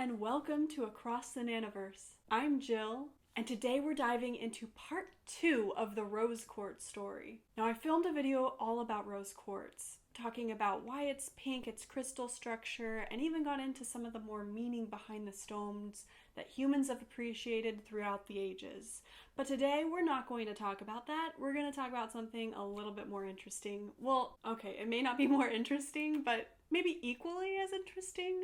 and welcome to Across the Nanoverse. I'm Jill, and today we're diving into part 2 of the rose quartz story. Now, I filmed a video all about rose quartz, talking about why it's pink, its crystal structure, and even got into some of the more meaning behind the stones that humans have appreciated throughout the ages. But today we're not going to talk about that. We're going to talk about something a little bit more interesting. Well, okay, it may not be more interesting, but maybe equally as interesting.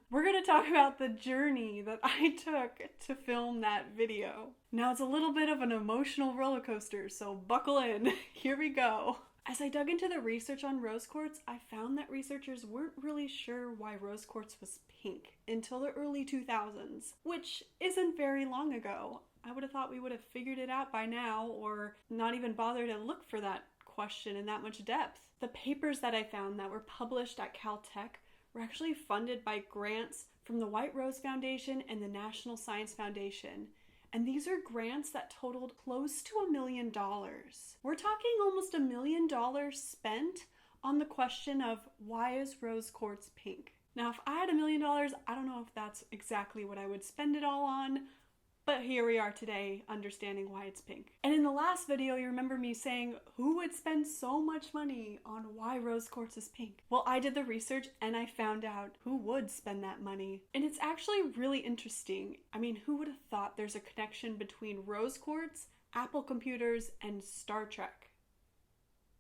We're going to talk about the journey that I took to film that video. Now, it's a little bit of an emotional roller coaster, so buckle in. Here we go. As I dug into the research on rose quartz, I found that researchers weren't really sure why rose quartz was pink until the early 2000s, which isn't very long ago. I would have thought we would have figured it out by now, or not even bother to look for that question in that much depth. The papers that I found that were published at Caltech were actually funded by grants from the White Rose Foundation and the National Science Foundation. And these are grants that totaled close to $1 million. We're talking almost $1 million spent on the question of why is rose quartz pink? Now, if I had $1 million, I don't know if that's exactly what I would spend it all on, but here we are today understanding why it's pink. And in the last video, you remember me saying, who would spend so much money on why rose quartz is pink? Well, I did the research and I found out who would spend that money. And it's actually really interesting. I mean, who would have thought there's a connection between rose quartz, Apple computers, and Star Trek?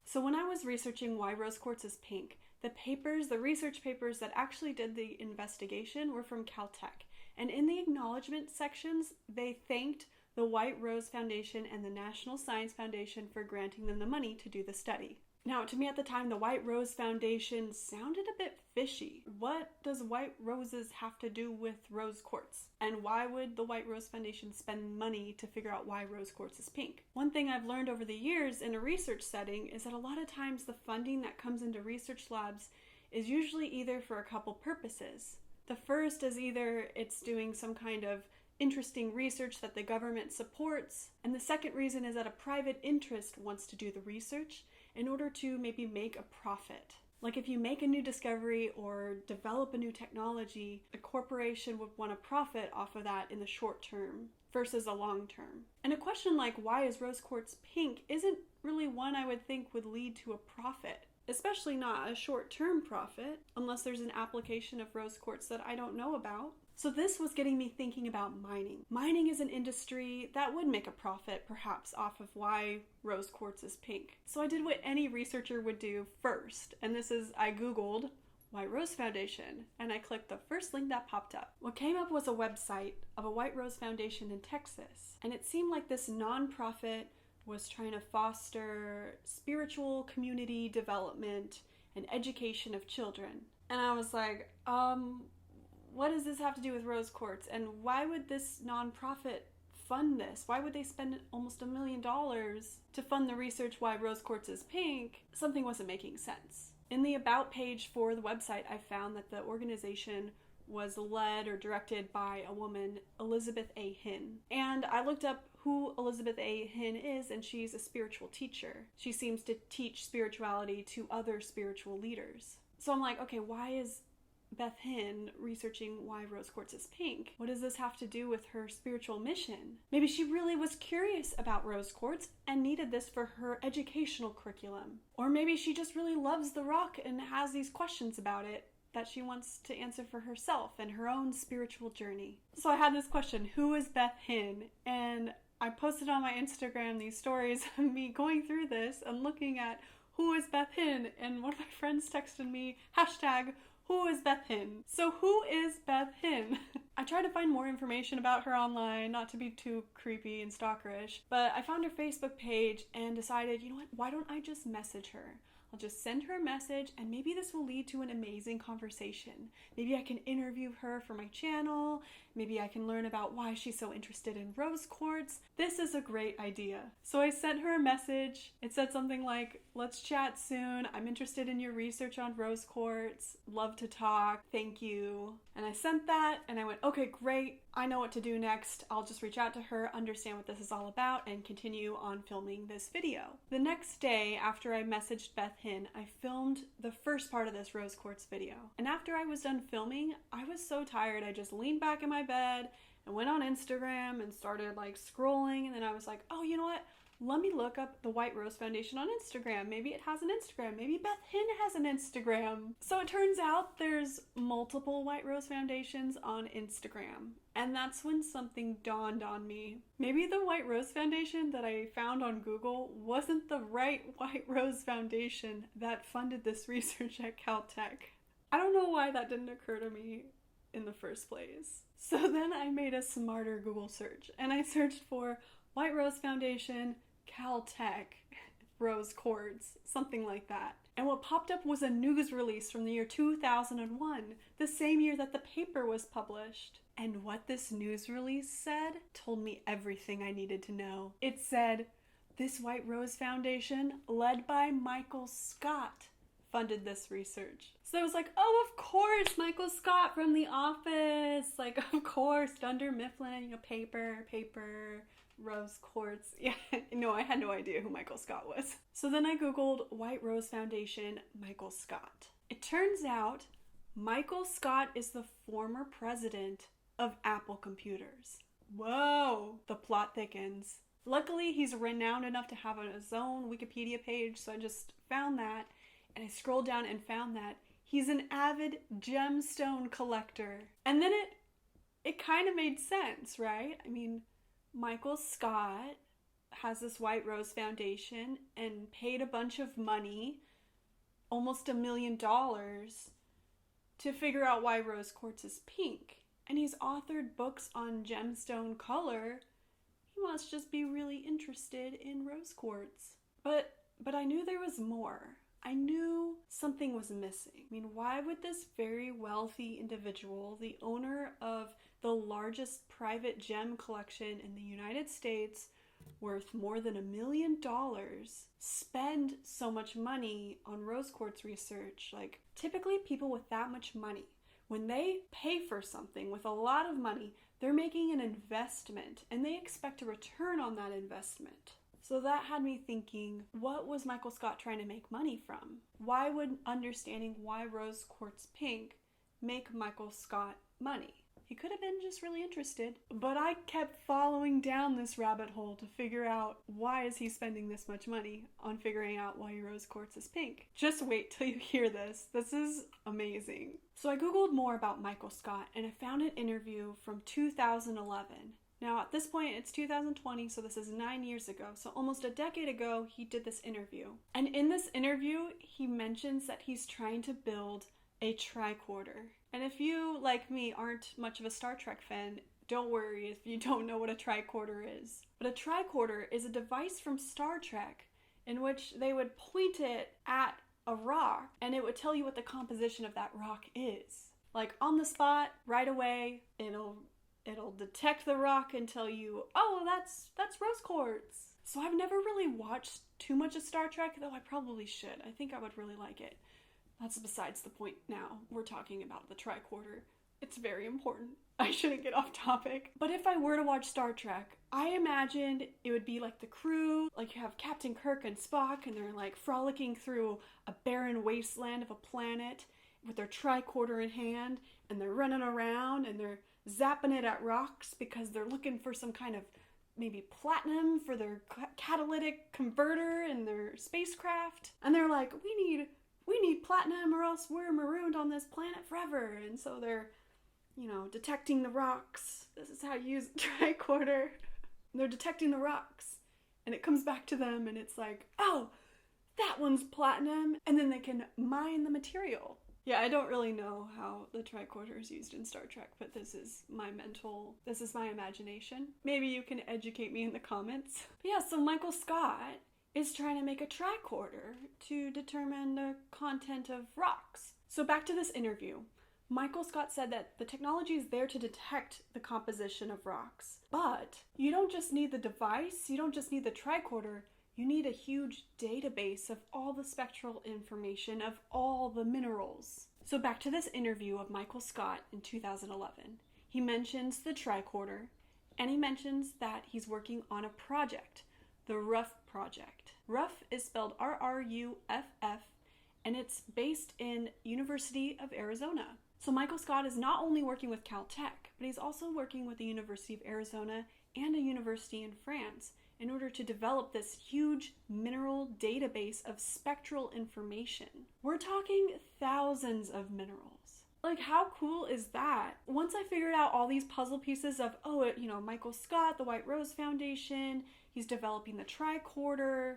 So when I was researching why rose quartz is pink, the research papers that actually did the investigation were from Caltech. And in the acknowledgement sections, they thanked the White Rose Foundation and the National Science Foundation for granting them the money to do the study. Now, to me at the time, the White Rose Foundation sounded a bit fishy. What does white roses have to do with rose quartz? And why would the White Rose Foundation spend money to figure out why rose quartz is pink? One thing I've learned over the years in a research setting is that a lot of times the funding that comes into research labs is usually either for a couple purposes. The first is either it's doing some kind of interesting research that the government supports, and the second reason is that a private interest wants to do the research in order to maybe make a profit. Like if you make a new discovery or develop a new technology, a corporation would want to profit off of that in the short term versus a long term. And a question like why is rose quartz pink isn't really one I would think would lead to a profit. Especially not a short-term profit, unless there's an application of rose quartz that I don't know about. So this was getting me thinking about mining. Mining is an industry that would make a profit, perhaps, off of why rose quartz is pink. So I did what any researcher would do first, and I Googled White Rose Foundation, and I clicked the first link that popped up. What came up was a website of a White Rose Foundation in Texas, and it seemed like this nonprofit was trying to foster spiritual community development and education of children. And I was like, what does this have to do with rose quartz? And why would this nonprofit fund this? Why would they spend almost $1 million to fund the research why rose quartz is pink? Something wasn't making sense. In the about page for the website, I found that the organization was led or directed by a woman, Elizabeth A. Hin. And I looked up who Elizabeth A. Hin is, and she's a spiritual teacher. She seems to teach spirituality to other spiritual leaders. So I'm like, okay, why is Beth Hin researching why rose quartz is pink? What does this have to do with her spiritual mission? Maybe she really was curious about rose quartz and needed this for her educational curriculum. Or maybe she just really loves the rock and has these questions about it that she wants to answer for herself and her own spiritual journey. So I had this question, who is Beth Hin? And I posted on my Instagram these stories of me going through this and looking at who is Beth Hin, and one of my friends texted me, #who is Beth Hin? So who is Beth Hin? I tried to find more information about her online, not to be too creepy and stalkerish, but I found her Facebook page and decided, you know what, why don't I just message her? I'll just send her a message and maybe this will lead to an amazing conversation. Maybe I can interview her for my channel. Maybe I can learn about why she's so interested in rose quartz. This is a great idea. So I sent her a message. It said something like, let's chat soon. I'm interested in your research on rose quartz. Love to talk. Thank you. And I sent that and I went, okay, great. I know what to do next. I'll just reach out to her, understand what this is all about, and continue on filming this video. The next day, after I messaged Beth Hin, I filmed the first part of this rose quartz video. And after I was done filming, I was so tired. I just leaned back in my bed and went on Instagram and started like scrolling. And then I was like, oh, you know what? Let me look up the White Rose Foundation on Instagram. Maybe it has an Instagram. Maybe Beth Hin has an Instagram. So it turns out there's multiple White Rose Foundations on Instagram. And that's when something dawned on me. Maybe the White Rose Foundation that I found on Google wasn't the right White Rose Foundation that funded this research at Caltech. I don't know why that didn't occur to me in the first place. So then I made a smarter Google search and I searched for White Rose Foundation, Caltech, rose quartz, something like that. And what popped up was a news release from the year 2001, the same year that the paper was published. And what this news release said told me everything I needed to know. It said, this White Rose Foundation, led by Michael Scott, funded this research. So I was like, oh, of course, Michael Scott from The Office. Like, of course, Dunder Mifflin, you know, paper, rose quartz. Yeah, no, I had no idea who Michael Scott was. So then I Googled White Rose Foundation, Michael Scott. It turns out Michael Scott is the former president of Apple Computers. Whoa, the plot thickens. Luckily, he's renowned enough to have his own Wikipedia page, so I just found that, and I scrolled down and found that he's an avid gemstone collector. And then it kind of made sense, right? I mean, Michael Scott has this White Rose Foundation and paid a bunch of money, almost $1 million, to figure out why rose quartz is pink. And he's authored books on gemstone color. He must just be really interested in rose quartz. But I knew there was more. I knew something was missing. I mean, why would this very wealthy individual, the owner of the largest private gem collection in the United States, worth more than $1 million, spend so much money on rose quartz research? Like, typically people with that much money, when they pay for something with a lot of money, they're making an investment and they expect a return on that investment. So that had me thinking, what was Michael Scott trying to make money from? Why would understanding why rose quartz pink make Michael Scott money? He could have been just really interested, but I kept following down this rabbit hole to figure out, why is he spending this much money on figuring out why rose quartz is pink? Just wait till you hear this. This is amazing. So I Googled more about Michael Scott and I found an interview from 2011. Now at this point it's 2020, so this is 9 years ago. So almost a decade ago he did this interview. And in this interview he mentions that he's trying to build a tricorder. And if you, like me, aren't much of a Star Trek fan, don't worry if you don't know what a tricorder is. But a tricorder is a device from Star Trek in which they would point it at a rock and it would tell you what the composition of that rock is. Like on the spot, right away, it'll detect the rock and tell you, oh, that's rose quartz. So I've never really watched too much of Star Trek, though I probably should. I think I would really like it. That's besides the point now. We're talking about the tricorder. It's very important. I shouldn't get off topic. But if I were to watch Star Trek, I imagined it would be like the crew, like you have Captain Kirk and Spock, and they're like frolicking through a barren wasteland of a planet with their tricorder in hand, and they're running around and they're zapping it at rocks because they're looking for some kind of maybe platinum for their catalytic converter in their spacecraft. And they're like, we need platinum or else we're marooned on this planet forever. And so they're, detecting the rocks. This is how you use a tricorder. They're detecting the rocks and it comes back to them and it's like, oh, that one's platinum. And then they can mine the material. Yeah, I don't really know how the tricorder is used in Star Trek, but this is my imagination. Maybe you can educate me in the comments. But yeah, so Michael Scott is trying to make a tricorder to determine the content of rocks. So back to this interview. Michael Scott said that the technology is there to detect the composition of rocks. But you don't just need the device, you don't just need the tricorder, You need a huge database of all the spectral information of all the minerals. So back to this interview of Michael Scott in 2011. He mentions the Tricorder, and he mentions that he's working on a project, the RRUFF Project. RRUFF is spelled R-R-U-F-F, and it's based in University of Arizona. So Michael Scott is not only working with Caltech, but he's also working with the University of Arizona and a university in France in order to develop this huge mineral database of spectral information. We're talking thousands of minerals. Like, how cool is that? Once I figured out all these puzzle pieces of, Michael Scott, the White Rose Foundation, he's developing the Tricorder,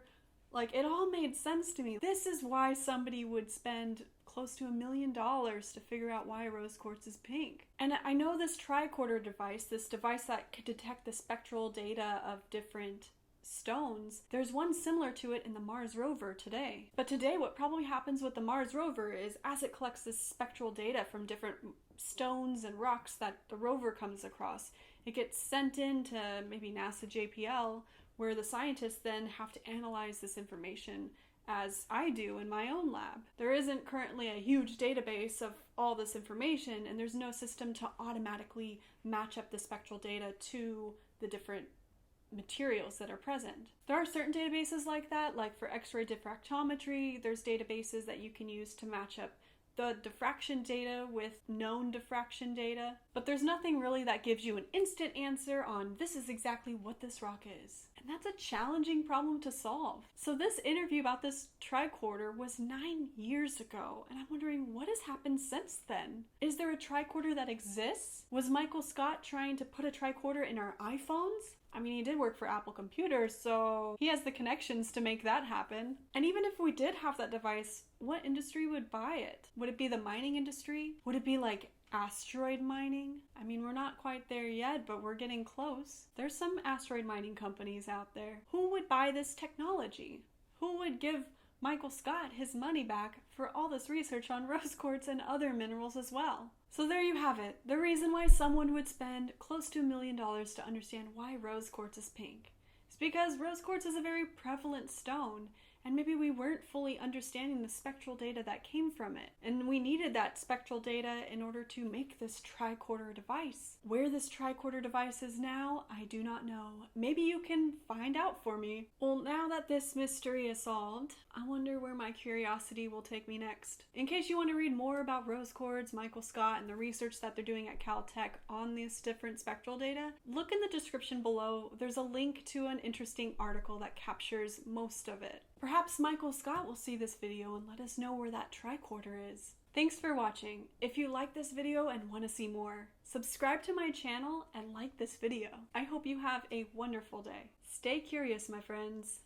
like, it all made sense to me. This is why somebody would spend close to $1 million to figure out why rose quartz is pink. And I know this Tricorder device, this device that could detect the spectral data of different stones, there's one similar to it in the Mars rover today. But today what probably happens with the Mars rover is, as it collects this spectral data from different stones and rocks that the rover comes across, it gets sent into maybe NASA JPL, where the scientists then have to analyze this information, as I do in my own lab. There isn't currently a huge database of all this information, and there's no system to automatically match up the spectral data to the different materials that are present. There are certain databases like that, like for X-ray diffractometry, there's databases that you can use to match up the diffraction data with known diffraction data, but there's nothing really that gives you an instant answer on this is exactly what this rock is. And that's a challenging problem to solve. So this interview about this Tricorder was 9 years ago, and I'm wondering what has happened since then. Is there a Tricorder that exists? Was Michael Scott trying to put a Tricorder in our iPhones? I mean, he did work for Apple Computers, so he has the connections to make that happen. And even if we did have that device, what industry would buy it? Would it be the mining industry? Would it be like asteroid mining? I mean, we're not quite there yet, but we're getting close. There's some asteroid mining companies out there. Who would buy this technology? Who would give Michael Scott his money back for all this research on rose quartz and other minerals as well? So there you have it, the reason why someone would spend close to $1 million to understand why rose quartz is pink. It's because rose quartz is a very prevalent stone, and maybe we weren't fully understanding the spectral data that came from it. And we needed that spectral data in order to make this Tricorder device. Where this Tricorder device is now, I do not know. Maybe you can find out for me. Well, now that this mystery is solved, I wonder where my curiosity will take me next. In case you want to read more about rose quartz, Michael Scott, and the research that they're doing at Caltech on these different spectral data, look in the description below. There's a link to an interesting article that captures most of it. Perhaps Michael Scott will see this video and let us know where that Tricorder is. Thanks for watching. If you like this video and want to see more, subscribe to my channel and like this video. I hope you have a wonderful day. Stay curious, my friends.